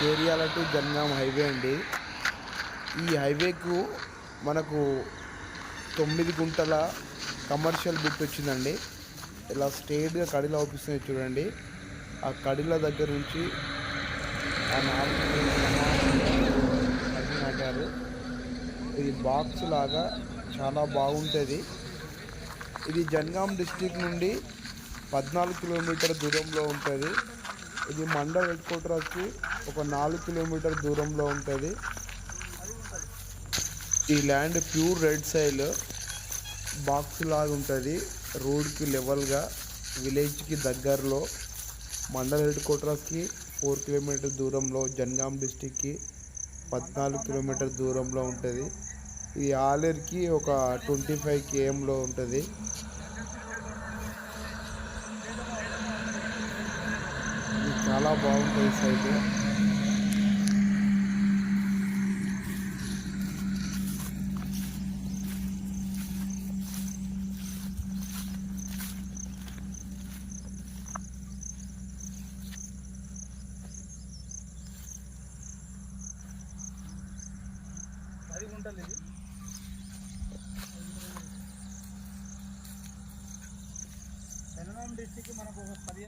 Cheriyal to Jangaon highway అండి. ఈ హైవేకు మనకు 9 గుంటల కమర్షియల్ బిట్ వచ్చిందండి. ఇలా స్ట్రైట్గా కడిలో అవుపిస్తుంది చూడండి. ఆ కడిల దగ్గర నుంచి ఆ 4 కడిని నాటారు. ఇది బాక్స్ లాగా చాలా బాగుంటుంది. ఇది జనగాం డిస్టిక్ నుండి 14 కిలోమీటర్ దూరంలో ఉంటుంది. ఇది మండల్ హెడ్ క్వార్టర్స్కి ఒక 4 కిలోమీటర్ దూరంలో ఉంటుంది. ఈ ల్యాండ్ ప్యూర్ రెడ్ సైల్ బాక్స్ లాగా ఉంటుంది. రోడ్కి లెవెల్గా విలేజ్కి దగ్గరలో మండల్ హెడ్ క్వార్టర్స్కి 4 కిలోమీటర్ దూరంలో, జనగాం డిస్టిక్కి 14 కిలోమీటర్ దూరంలో ఉంటుంది. ఇది ఆలేరుకి ఒక 25 kmలో ఉంటుంది. ఇది చాలా బాగుంటుంది సైట్. అది ఉంటుంది. ఇది జనగాం డిస్టిక్ మనకు ఒక 15